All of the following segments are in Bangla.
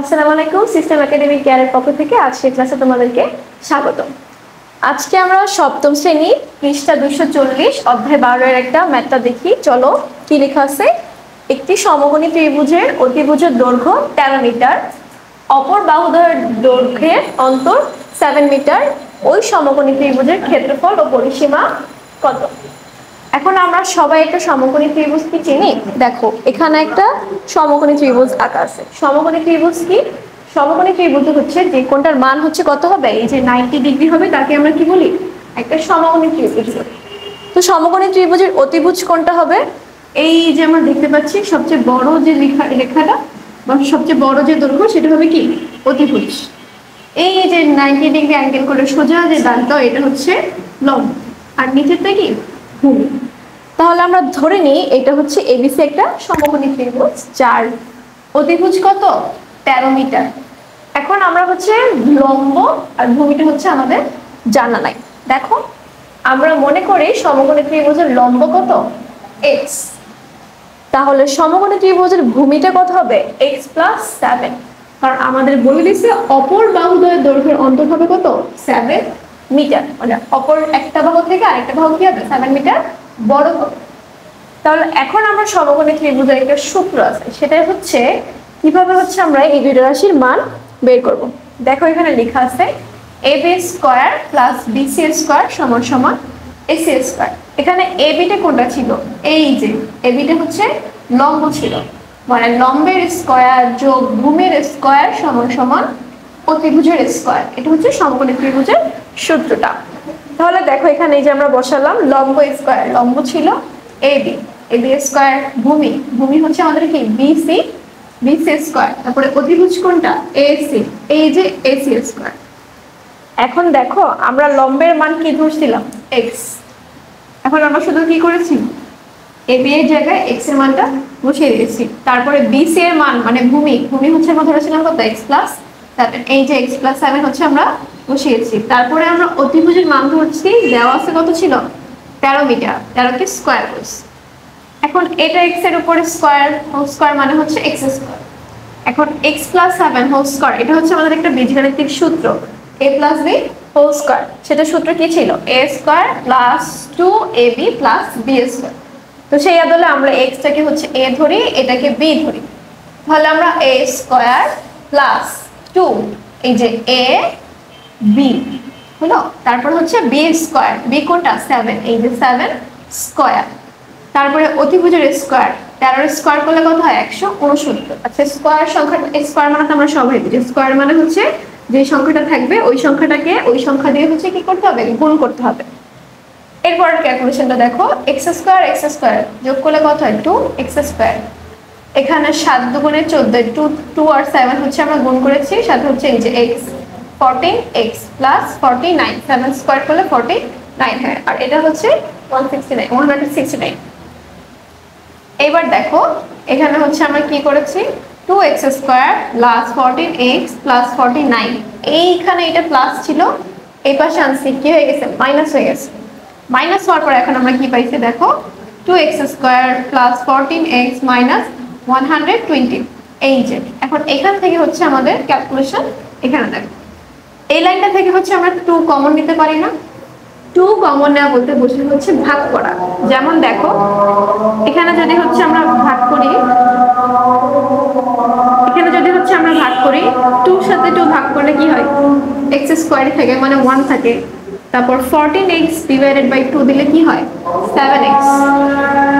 আসসালামু আলাইকুম, সিস্টেম একাডেমিক কেয়ারের পক্ষ থেকে আজকের ক্লাসে তোমাদেরকে স্বাগত। আজকে আমরা সপ্তম শ্রেণী পৃষ্ঠা 240 অধ্যায় 12 এর একটা ম্যাথটা দেখি। চলো, কি লেখা আছে? একটি সমকোণী ত্রিভুজের অতিভুজের দৈর্ঘ্য 13 মিটার, অপর বাহুদ্বয়ের দৈর্ঘ্যের অন্তর 7 মিটার। ওই সমকোণী ত্রিভুজের ক্ষেত্রফল ও পরিসীমা কত? এখন আমরা সবাই একটা সমকোণী ত্রিভুজ কি চিনি? দেখো, এখানে একটা সমকোণী ত্রিভুজ আঁকা আছে। সমকোণী ত্রিভুজ কি? সমকোণী ত্রিভুজ হচ্ছে যে কোণটার মান হচ্ছে কত হবে, এই যে 90 ডিগ্রি হবে, তাকে আমরা কি বলি? একটা সমকোণী ত্রিভুজ বলি। তো সমকোণী ত্রিভুজের অতিভুজ কোণটা হবে এই যে আমরা দেখতে পাচ্ছি সবচেয়ে বড় যে রেখাটা বা সবচেয়ে বড় যে দৈর্ঘ্য, সেটা হবে কি? অতিভুজ। এই যে 90 ডিগ্রি অ্যাঙ্গেল করে সোজা যে দাগটা, এটা হচ্ছে লম্ব, আর নিচেরটা কি? ভূমি। তাহলে আমরা ধরে নিই এটা হচ্ছে এবিসি একটা সমকোণী ত্রিভুজ, যার অতিভুজ কত? 13 মিটার। এখন আমরা হচ্ছে লম্ব আর ভূমিটা হচ্ছে আমাদের জানা নাই। দেখো, আমরা মনে করি সমকোণী ত্রিভুজের লম্ব কত? x। তাহলে সমকোণী ত্রিভুজের ভূমিটা কত হবে? x + 7। কারণ আমাদের বলে দিচ্ছে অপর বাহুদ্বয়ের দৈর্ঘ্যের অন্তর হবে কত? 7 মিটার। মানে অপর একটা বাহু থেকে আরেকটা বাহু কি হবে? 7 মিটার বড় হবে। তাহলে এখন আমরা সমকোণী ত্রিভুজের একটা সূত্র আছে, সেটা হচ্ছে কিভাবে হচ্ছে আমরা এই দুইটা রাশির মান বের করব। দেখো, এখানে লেখা আছে ab² + bc² = ac²। এখানে ab টা কোনটা ছিল? এই যে ab টা হচ্ছে লম্ব ছিল, মানে লম্বের স্কয়ার যোগ ভূমির স্কয়ার সমান অতিভুজের স্কয়ার। এটা হচ্ছে সমকোণী ত্রিভুজের সূত্রটা। তাহলে দেখো, এখানে এই যে আমরা বসালাম লম্ব স্কয়ার, লম্ব ছিল ab, ab², ভূমি হচ্ছে আমাদের কি? bc²। তারপরে অতিভুজ কোনটা? ac, এই যে ac²। এখন দেখো, আমরা লম্বের মান কি ধরছিলাম? x। এখন আমরা শুধু কি করেছি? ab এর জায়গায় x এর মানটা বসিয়ে দিয়েছি। তারপরে bc এর মান মানে ভূমি হচ্ছে আমরা ধরেছিলাম কত? x + 7। এই যে x + 7 হচ্ছে আমরা বসিয়েছি। তারপরে আমরা অতিভুজের মান ধরছি, দেওয়া আছে কত ছিল? 13 মিটার। 13 কে স্কয়ার করছি। এখন এটা x এর উপরে স্কয়ার মানে হচ্ছে x²। এখন x + 7 এটা হচ্ছে আমাদের একটা বীজগাণিতিক সূত্র, a + b²। সেটা সূত্র কি ছিল? a² + 2ab + b²। তো সেই আদলে আমরা x টাকে হচ্ছে a ধরি, এটাকে b ধরি। তাহলে আমরা a² + 2, এই যে a b হলো, তারপর হচ্ছে b², b কোনটা? 7, এই যে 7²। তারপরে অতিভুজের স্কয়ার, 13 এর স্কয়ার করলে কত হয়? 169। আচ্ছা, স্কয়ার সংখ্যা, স্কয়ার মানে তো আমরা সবাই বুঝি, স্কয়ার মানে হচ্ছে যে সংখ্যাটা থাকবে ওই সংখ্যাটাকে ওই সংখ্যা দিয়ে হচ্ছে কি করতে হবে? গুণ করতে হবে। এরপর ক্যালকুলেশনটা দেখো, x² যোগ করলে কত হয়? 2x²। এখানে 7 × 2 = 14, 2 আর 7 হচ্ছে আমরা গুণ করেছি, সাথে হচ্ছে এই যে x, 14x + 49, 7² করলে 49 হয়, আর এটা হচ্ছে 169। এবার দেখো, এখানে হচ্ছে আমরা কি করেছি? 2x² + 14x + 49। এইখানে এটা প্লাস ছিল, এই পাশে আনছি, কি হয়ে গেছে? মাইনাস হয়ে গেছে। মাইনাস হওয়ার পর এখন আমরা কি পাইছি? দেখো, 2x² + 14x - 120। এই যে এখন এখান থেকে হচ্ছে আমাদের ক্যালকুলেশন। এখানে দেখো, এই লাইনটা থেকে হচ্ছে আমরা 2 কমন নিতে পারি না? 2 কমন নেওয়া বলতে বোঝায় হচ্ছে ভাগ করা। যেমন দেখো, এখানে যদি হচ্ছে আমরা ভাগ করি, 2 এর সাথে 2 ভাগ করলে কি হয়? x² থাকে, মানে 1 থাকে। তারপর 14x / 2 দিলে কি হয়? 7x।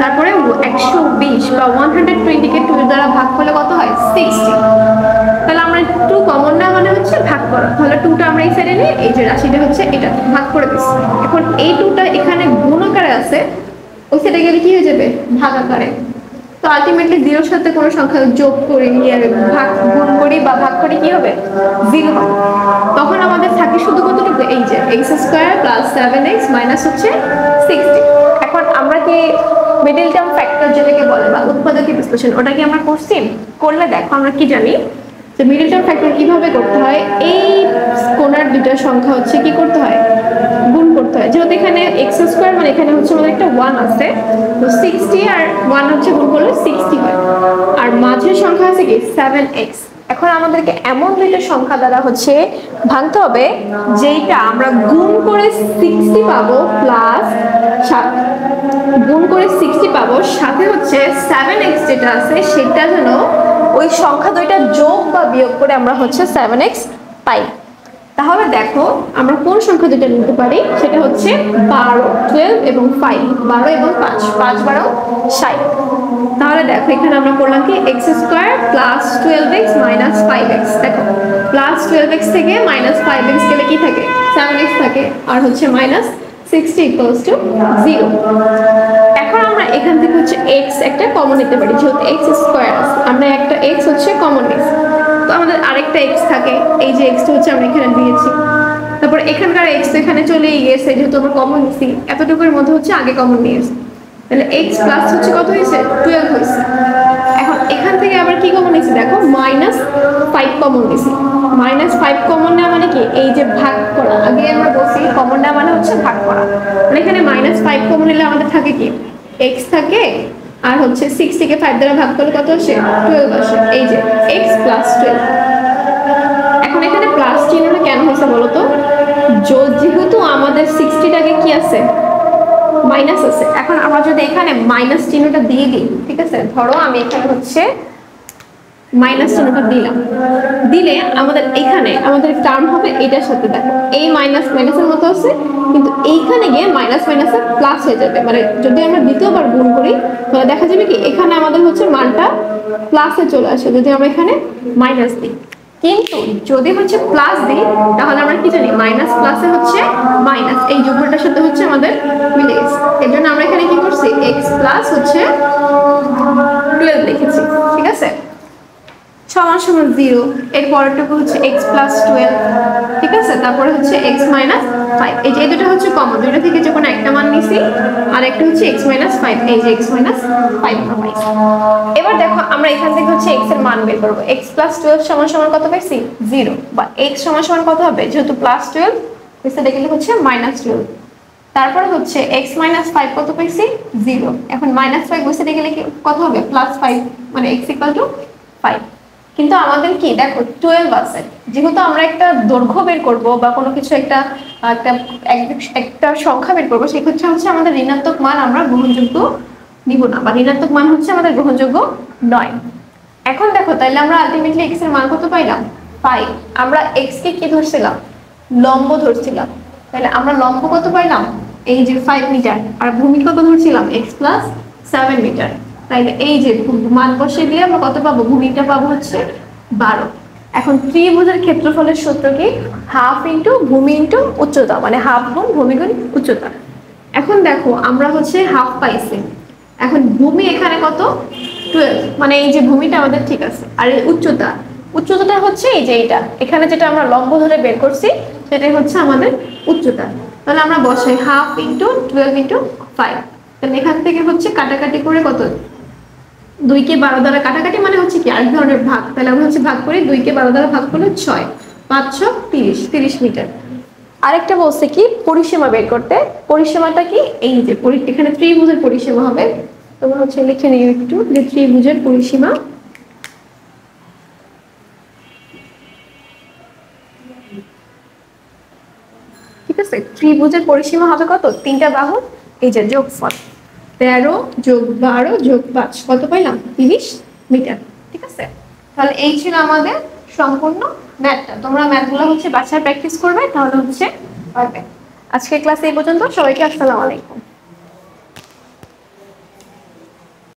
তারপরে 120 বা 120 কে 2 দ্বারা ভাগ করলে কত হয়? 60। তাহলে আমরা 2 কমন না মানে হচ্ছে ভাগ করা। তাহলে 2টা আমরা এই সাইডে নিয়ে এই যে রাশিটা হচ্ছে এটা ভাগ করে দিচ্ছি। এখন এই 2টা এখানে গুণ আকারে আছে, ওই সাইডে গেলে কি হয়ে যাবে? ভাগ আকারে। তো আলটিমেটলি 0 এর সাথে কোনো সংখ্যা যোগ করি, গুণ করি বা ভাগ করি, কি হবে? 0 হবে। তখন আমাদের থাকে শুধু কতটুকু? এই যে x² + 7x - হচ্ছে 60। এখন আমরা কি মিডল টার্ম ফ্যাক্টর যেটাকে বলে বা উৎপাদকীয় বিশ্লেষণ, ওটা কি আমরা করছি? করলে দেখো, আমরা কি জানি যে মিডল টার্ম ফ্যাক্টর কিভাবে করতে হয়? এই কোণার দুটো সংখ্যা হচ্ছে কি করতে হয়? গুণ করতে হয়। যেহেতু এখানে x² মানে এখানে হচ্ছে আমাদের একটা 1 আছে, তো 60 আর 1 হচ্ছে গুণ করলে 60 হয়। আর মাঝের সংখ্যা আছে কি? 7x। এখন আমাদেরকে এমন দুইটা সংখ্যা দ্বারা হচ্ছে ভাঙতে হবে যেটা আমরা গুণ করে 60 পাবো প্লাস 7, গুণ করে 60 পাবো, সাথে হচ্ছে 7x যেটা আছে সেটা যেন ওই সংখ্যা দুইটা যোগ বা বিয়োগ করে আমরা হচ্ছে 7x পাই। তাহলে দেখো আমরা কোন সংখ্যা দুইটা নিতে পারি, সেটা হচ্ছে 12, 12 এবং 5, 12 এবং 5, 5 12 60। তাহলে দেখো এখানে আমরা করলাম কি x square plus 12x minus 5x। দেখো প্লাস 12x থেকে মাইনাস 5x গেলে কি থাকে, 7x থাকে, আর হচ্ছে মাইনাস 60 ইকুয়ালস টু 0। এখন আমরা এখান থেকে হচ্ছে x একটা কমন নিতে পারি, যেহেতু x স্কয়ার আছে আমরা একটা x হচ্ছে কমন নিছি, তো আমাদের আরেকটা x থাকে, এই যে x টা হচ্ছে আমরা এখানে দিয়েছি, তারপর এখানকার x তো এখানে চলেই গেছে, যেহেতু আমরা কমন নিছি এতটুকুর মধ্যে হচ্ছে আগে কমন নিয়েছি, তাহলে x প্লাস হচ্ছে কত হয়েছে, 12 হয়েছে। এখন এখান থেকে আবার কি কমন নিয়েছি, দেখো মাইনাস 5 কমন নিয়েছি। মাইনাস 5 কমন নেওয়া মানে কি, এই যে ভাগ করা, আগে আমরা বলছি কমন নেওয়া মানে হচ্ছে ভাগ করা, মানে এখানে মাইনাস 5 কমন নিলে আমাদের থাকে কি x থাকে, আর হচ্ছে 6 থেকে 5 দ্বারা ভাগ করলে কত আসে, 12 আসে, এই যে x প্লাস 12। এখন এখানে প্লাস চিহ্নটা কেন হয়েছে বলতো, যেহেতু আমাদের 60টাকে কি আছে, মাইনাস আছে। এখন আমরা যদি এখানে মাইনাস চিহ্নটা দিয়ে দিই, ঠিক আছে, ধরো আমি এখানে হচ্ছে মাইনাস চিহ্নটা দিলাম, দিলে আমাদের এখানে আমাদের টার্ম হবে এটার সাথে, দেখো এই মাইনাস মাইনাসের মতো আছে, কিন্তু এইখানে গিয়ে মাইনাস মাইনাসের প্লাস হয়ে যাবে, মানে যদি আমরা দ্বিতীয়বার গুণ করি তাহলে দেখা যাবে কি এখানে আমাদের হচ্ছে মানটা প্লাসে চলে আসে যদি আমরা এখানে মাইনাস দিই। কিন্তু যদি হচ্ছে প্লাস দিই তাহলে আমরা কি জানি, মাইনাস প্লাসে হচ্ছে মাইনাস, এই যোগফলটার সাথে হচ্ছে আমাদের মিলে গেছে, এর জন্য আমরা এখানে কি করছি, x প্লাস হচ্ছে 12 লিখেছি, ঠিক আছে, সমান সমান 0। এর পরেরটুকু হচ্ছে x প্লাস 12, ঠিক আছে, তারপরে হচ্ছে x মাইনাস 5, এই যে দুটো হচ্ছে কমন, দুটো থেকে যে কোনো একটা মান নিছি, আর একটা হচ্ছে x মাইনাস 5, এই যে x মাইনাস 5 আমরা পাইছি। এবার দেখো আমরা এখান থেকে হচ্ছে x এর মান বের করব, x প্লাস 12 সমান সমান কত পাইছি, 0, বা x সমান সমান কত হবে, যেহেতু প্লাস 12 নিচে দেখলে হচ্ছে মাইনাস 12, তারপর হচ্ছে x মাইনাস 5 কত পাইছি, 0। এখন মাইনাস 5 বসে গেলে কি কত হবে, প্লাস 5, মানে x ইকুয়াল টু 5। কিন্তু আমাদের কি দেখো 12 আছে, যেহেতু আমরা একটা দৈর্ঘ্য বের করব বা কোনো কিছু একটা একটা সংখ্যা বের করবো, সেক্ষেত্রে হচ্ছে আমাদের ঋণাত্মক মান আমরা গ্রহণযোগ্য নিব না, বা ঋণাত্মক মান হচ্ছে আমাদের গ্রহণযোগ্য নয়। এখন দেখো তাইলে আমরা আলটিমেটলি x এর মান কত পাইলাম, 5। আমরা x কে কি ধরছিলাম, লম্ব ধরছিলাম, তাহলে আমরা লম্ব কত পাইলাম, এই যে 5 মিটার, আর ভূমি কত ধরছিলাম, x প্লাস 7 মিটার, তাইলে এই যে মান বসিয়ে দিয়ে আমরা কত পাবো, ভূমিটা পাবো হচ্ছে 12। এখন ত্রিভুজের ক্ষেত্রফলের সূত্র কি, হাফ ইন্টু ভূমি ইন্টু উচ্চতা, মানে হাফ গুণ ভূমি গুণ উচ্চতা। এখন দেখো আমরা হচ্ছে হাফ পাইছি, এখন ভূমি এখানে কত, 12, মানে এই যে ভূমিটা আমাদের ঠিক আছে, আর এই উচ্চতাটা হচ্ছে এই যে এইটা, এখানে যেটা আমরা লম্ব ধরে বের করছি সেটাই হচ্ছে আমাদের উচ্চতা। তাহলে আমরা বসাই হাফ ইন্টু 12 ইন্টু 5, তাহলে এখান থেকে হচ্ছে কাটাকাটি করে কত, 2 কে 12 দ্বারা কাটাকাটি মানে হচ্ছে কি আরেক ধরনের ভাগ, তাহলে আমরা হচ্ছে ভাগ করি, 2 কে 12 দ্বারা ভাগ করলে 6, 5 6 30, 30 মিটার। আরেকটা বলছে কি পরিসীমা বের করতে, পরিসীমাটা কি, এই যে এখানে ত্রিভুজের পরিসীমা হবে, তোমরা হচ্ছে লিখে নিও একটু যে ত্রিভুজের পরিসীমা, ঠিক আছে, ত্রিভুজের পরিসীমা হবে কত, 3টা বাহুর এই যে যোগফল, 13 যোগ 12 যোগ 5 কত পাইলাম, 30 মিটার, ঠিক আছে। তাহলে এই ছিল আমাদের সম্পূর্ণ ম্যাথটা, তোমরা ম্যাথগুলো হচ্ছে বাসায় প্র্যাকটিস করবে, তাহলে হচ্ছে পারবে। আজকের ক্লাস এই পর্যন্ত, সবাইকে আসসালামু আলাইকুম।